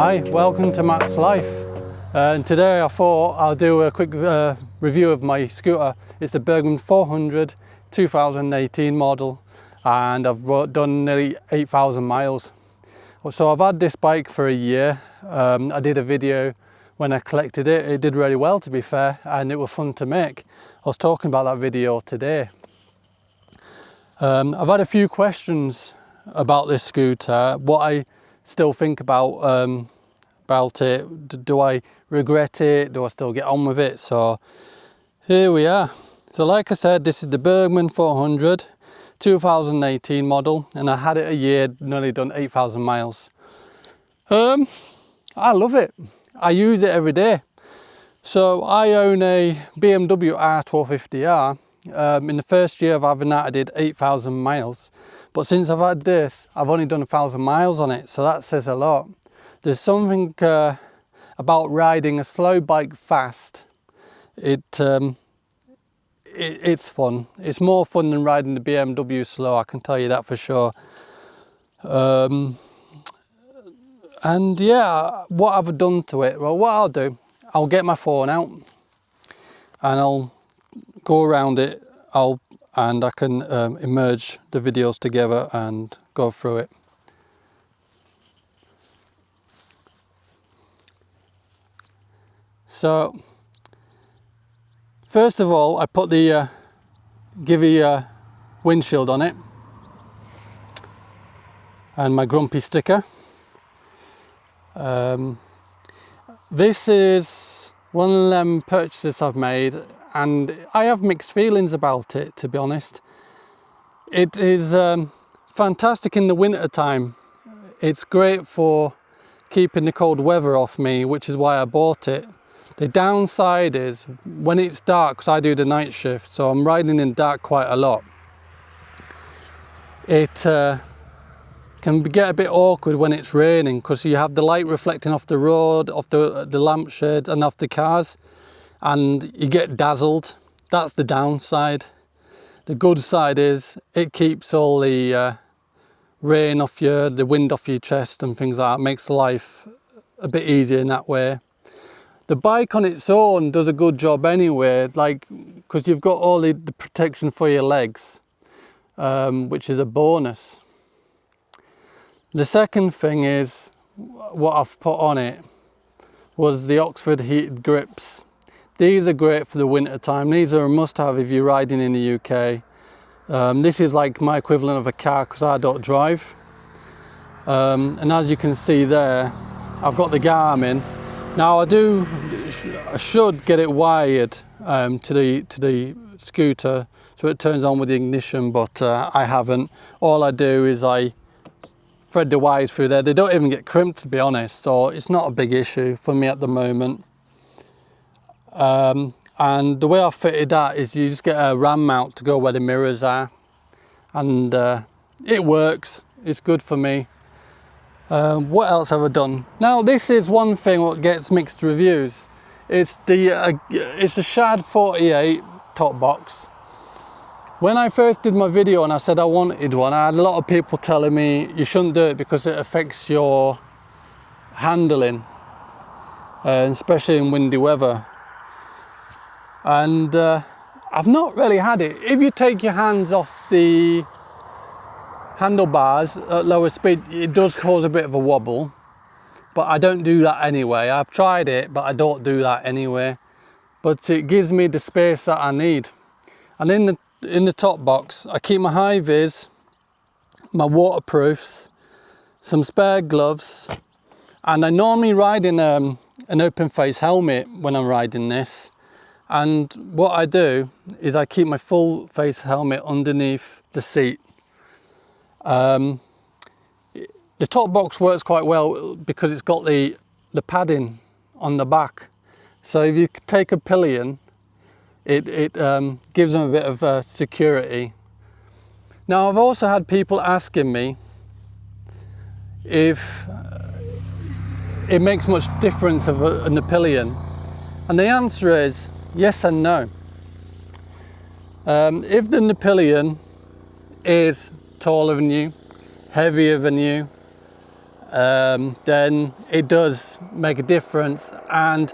Hi, welcome to Matt's Life. And today I thought I'll do a quick review of my scooter. It's the Burgman 400 2018 model, and I've done nearly 8,000 miles. So I've had this bike for a year. I did a video when I collected it. It did really well, to be fair, and it was fun to make. I was talking about that video today. I've had a few questions about this scooter, what I still think about it. Do I regret it? Do I still get on with it? So here we are. So like I said, this is the Burgman 400 2018 model, and I had it a year, nearly done 8,000 miles. I love it. I use it every day. So I own a BMW R1250R. In the first year of having that, I did 8,000 miles. But since I've had this, I've only done 1,000 miles on it, so that says a lot. There's something about riding a slow bike fast. It's fun. It's more fun than riding the BMW slow, I can tell you that for sure. And yeah, what have I done to it? Well, what I'll do, I'll get my phone out and I'll go around it, and I can merge the videos together and go through it. So first of all, I put the Givey windshield on it and my grumpy sticker. This is one of them purchases I've made, and I have mixed feelings about it, to be honest. It is fantastic in the winter time. It's great for keeping the cold weather off me, which is why I bought it. The downside is when it's dark, because I do the night shift, so I'm riding in dark quite a lot. It can get a bit awkward when it's raining, because you have the light reflecting off the road, off the lampshade and off the cars, and you get dazzled. That's the downside. The good side is it keeps all the rain off you, the wind off your chest and things like that. It makes life a bit easier in that way. The bike on its own does a good job anyway, like, because you've got all the protection for your legs, which is a bonus. The second thing is, what I've put on it was the Oxford heated grips. These are great for the winter time. These are a must-have if you're riding in the UK. This is like my equivalent of a car, because I don't drive. And as you can see there, I've got the Garmin. Now I should get it wired to the scooter so it turns on with the ignition, but I haven't. All I do is I thread the wires through there. They don't even get crimped, to be honest, so it's not a big issue for me at the moment. And the way I fitted that is you just get a ram mount to go where the mirrors are, and it works. It's good for me. What else have I done? Now this is one thing what gets mixed reviews. It's a Shad 48 top box. When I first did my video and I said I wanted one, I had a lot of people telling me you shouldn't do it because it affects your handling, especially in windy weather. And I've not really had it. If you take your hands off the handlebars at lower speed, it does cause a bit of a wobble, but I don't do that anyway. I've tried it, but I don't do that anyway. But it gives me the space that I need. And in the top box, I keep my high vis, my waterproofs, some spare gloves, and I normally ride in an open face helmet when I'm riding this. And what I do is I keep my full face helmet underneath the seat. The top box works quite well because it's got the padding on the back. So if you take a pillion, it gives them a bit of security. Now I've also had people asking me if it makes much difference in the pillion, and the answer is yes and no. If the pillion is taller than you, heavier than you, then it does make a difference. And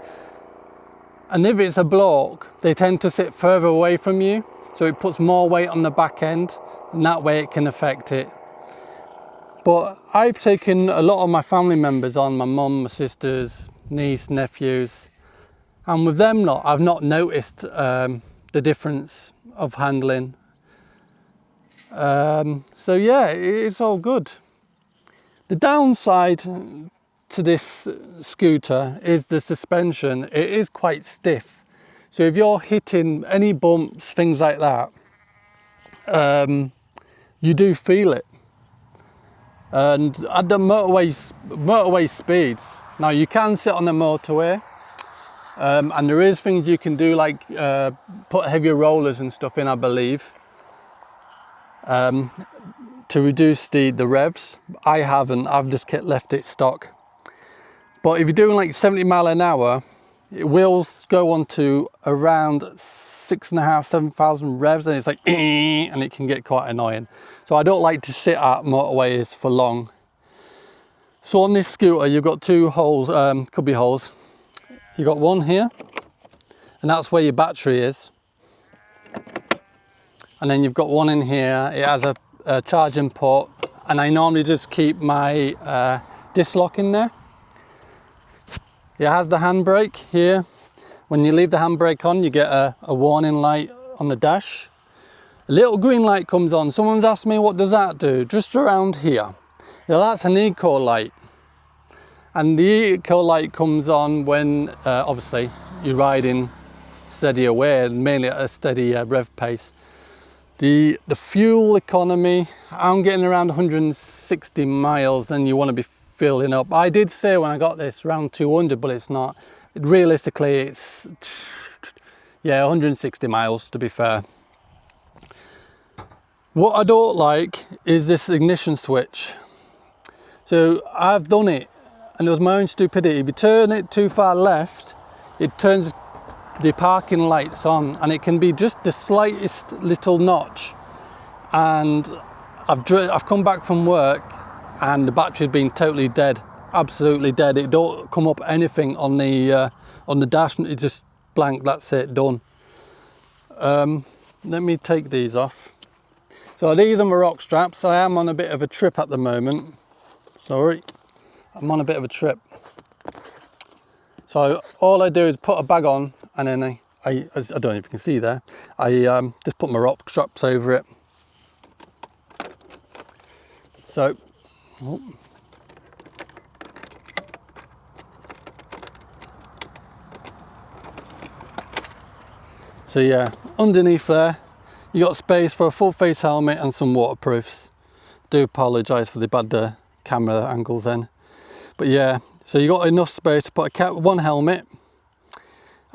if it's a block, they tend to sit further away from you, so it puts more weight on the back end, and that way it can affect it. But I've taken a lot of my family members on, my mum, my sisters, niece, nephews, and with them lot, I've not noticed the difference of handling. So yeah, it's all good. The downside to this scooter is the suspension. It is quite stiff. So if you're hitting any bumps, things like that, you do feel it. And at the motorway speeds, now you can sit on the motorway, and there is things you can do, like put heavier rollers and stuff in, I believe, to reduce the revs. I haven't, I've just left it stock. But if you're doing like 70 mile an hour, it will go on to around 6,500, 7,000 revs, and it's like, and it can get quite annoying. So I don't like to sit at motorways for long. So on this scooter, you've got two holes, could be holes. You've got one here, and that's where your battery is. And then you've got one in here. It has a charging port, and I normally just keep my disc lock in there. It has the handbrake here. When you leave the handbrake on, you get a warning light on the dash. A little green light comes on. Someone's asked me, what does that do? Just around here. Now that's an eco light. And the eco light comes on when, obviously, you're riding steady away, mainly at a steady rev pace. The fuel economy, I'm getting around 160 miles, then you want to be filling up. I did say when I got this around 200, but it's not. Realistically, it's, yeah, 160 miles to be fair. What I don't like is this ignition switch. So I've done it, and it was my own stupidity. If you turn it too far left, it turns the parking lights on, and it can be just the slightest little notch. And I've come back from work, and the battery's been totally dead, absolutely dead. It don't come up anything on the dash. It's just blank. That's it, done. Let me take these off. So these are my rock straps. I am on a bit of a trip at the moment. Sorry, I'm on a bit of a trip. So all I do is put a bag on, and then I don't know if you can see there, I just put my rock straps over it. So, oh. So yeah, underneath there, you got space for a full face helmet and some waterproofs. Do apologise for the bad camera angles then. But yeah, so you got enough space to put one helmet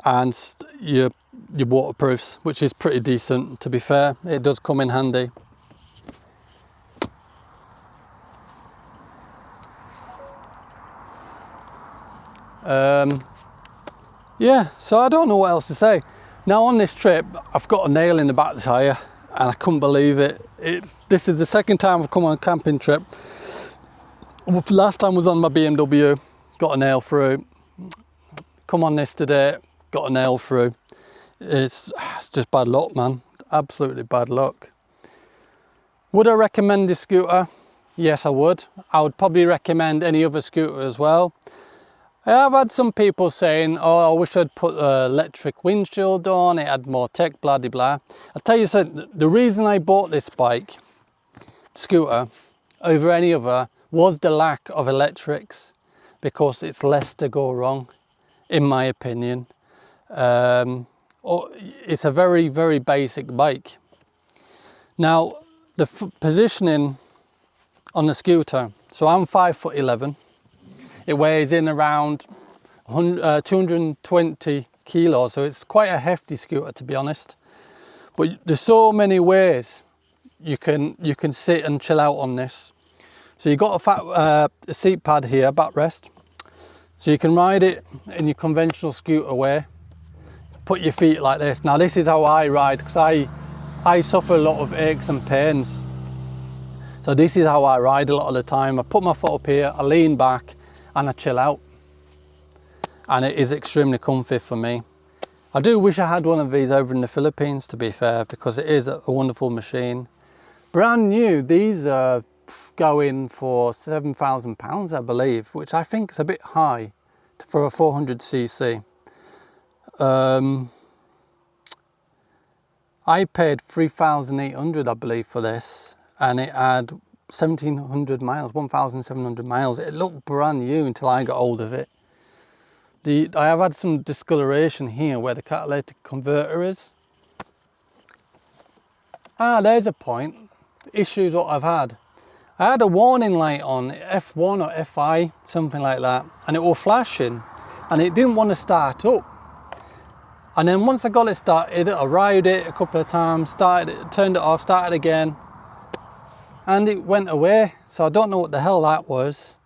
and your waterproofs, which is pretty decent, to be fair. It does come in handy. Yeah, so I don't know what else to say. Now on this trip, I've got a nail in the back tyre, and I couldn't believe it. This is the second time I've come on a camping trip. Last time was on my BMW, got a nail through. Come on this today, got a nail through. It's just bad luck, man. Absolutely bad luck. Would I recommend this scooter? Yes, I would. I would probably recommend any other scooter as well. I have had some people saying, oh, I wish I'd put an electric windshield on, it had more tech, blah, blah, blah. I'll tell you something, the reason I bought this scooter, over any other, was the lack of electrics, because it's less to go wrong, in my opinion. It's a very, very basic bike. Now, the positioning on the scooter, so I'm 5'11". It weighs in around 220 kilos, so it's quite a hefty scooter, to be honest. But there's so many ways you can sit and chill out on this. So you've got a seat pad here, backrest, so you can ride it in your conventional scooter way. Put your feet like this. Now this is how I ride, because I suffer a lot of aches and pains. So this is how I ride a lot of the time. I put my foot up here, I lean back and I chill out. And it is extremely comfy for me. I do wish I had one of these over in the Philippines, to be fair, because it is a wonderful machine. Brand new, these are going for £7,000, I believe, which I think is a bit high for a 400cc. I paid 3,800, I believe, for this, and it had 1,700 miles, 1,700 miles. It looked brand new until I got hold of it. I have had some discoloration here where the catalytic converter is. There's a point. Issues what I've had. I had a warning light on, F1 or FI, something like that, and it was flashing, and it didn't want to start up. And then once I got it started, I rode it a couple of times, started it, turned it off, started again, and it went away. So I don't know what the hell that was.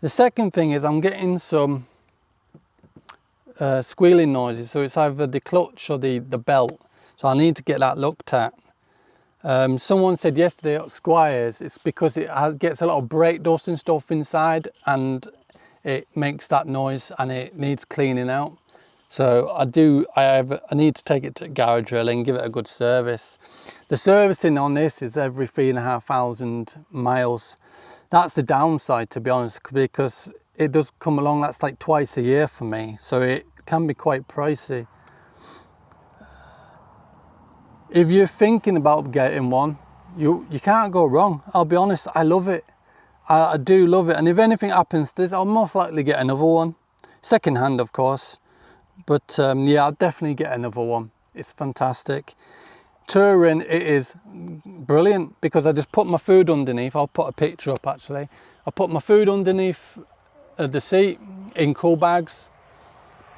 The second thing is I'm getting some squealing noises, so it's either the clutch or the belt, so I need to get that looked at. Someone said yesterday at Squires it's because it gets a lot of brake dust and stuff inside, and it makes that noise and it needs cleaning out. So I need to take it to garage really and give it a good service. The servicing on this is every 3,500 miles. That's the downside, to be honest, because it does come along, that's like twice a year for me, so it can be quite pricey. If you're thinking about getting one, you can't go wrong. I'll be honest, I love it. I do love it, and if anything happens to this, I'll most likely get another one. Second hand, of course, but yeah, I'll definitely get another one. It's fantastic. Touring, it is brilliant because I just put my food underneath. I'll put a picture up actually. I put my food underneath the seat in cool bags.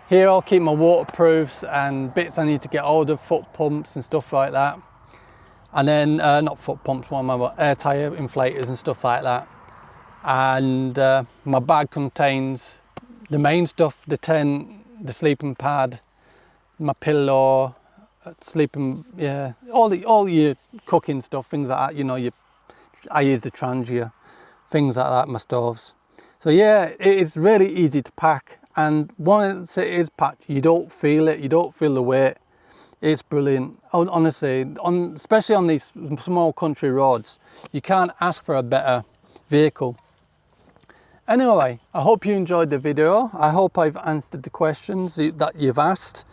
Here I'll keep my waterproofs and bits I need to get hold of, foot pumps and stuff like that. And then, not foot pumps, what am I, air tyre inflators and stuff like that. And my bag contains the main stuff, the tent, the sleeping pad, my pillow, sleeping, yeah, all your cooking stuff, things like that, you know, I use the Trangia, things like that, my stoves. So yeah, it is really easy to pack, and once it is packed, you don't feel it, you don't feel the weight. It's brilliant. Honestly, especially on these small country roads, you can't ask for a better vehicle. Anyway, I hope you enjoyed the video. I hope I've answered the questions that you've asked.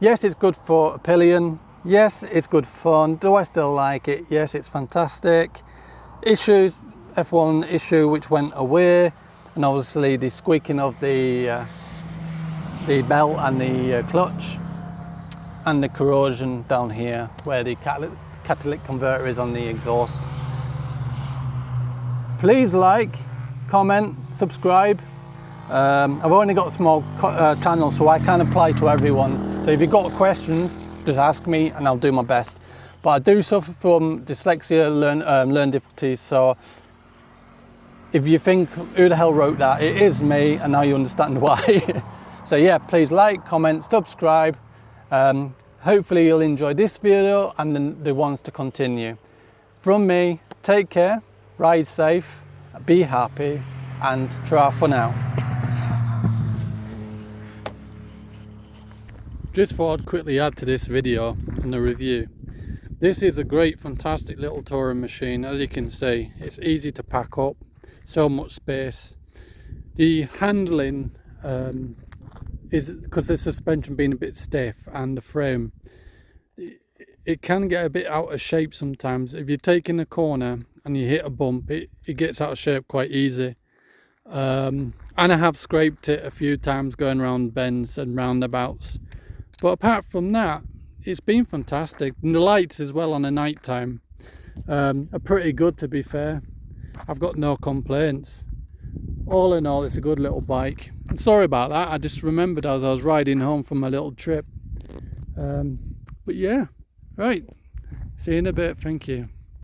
Yes, it's good for a pillion. Yes, it's good fun. Do I still like it? Yes, it's fantastic. Issues, F1 issue which went away, and obviously the squeaking of the belt and the clutch, and the corrosion down here where the catalytic converter is on the exhaust. Please like, comment, subscribe. I've only got a small channel, so I can't apply to everyone. So if you've got questions, just ask me and I'll do my best. But I do suffer from dyslexia, learn difficulties, so if you think, who the hell wrote that? It is me, and now you understand why. So yeah, please like, comment, subscribe. Hopefully you'll enjoy this video and then the ones to continue. From me, take care, ride safe, be happy, and try for now. Just thought I'd quickly add to this video and the review. This is a great, fantastic little touring machine. As you can see, it's easy to pack up, so much space. The handling is, because the suspension being a bit stiff and the frame, it can get a bit out of shape sometimes. If you're taking a corner and you hit a bump, it gets out of shape quite easy. And I have scraped it a few times going around bends and roundabouts. But apart from that, it's been fantastic. And the lights as well on the night time are pretty good, to be fair. I've got no complaints. All in all, it's a good little bike. And sorry about that, I just remembered as I was riding home from my little trip. But yeah, right, see you in a bit, thank you.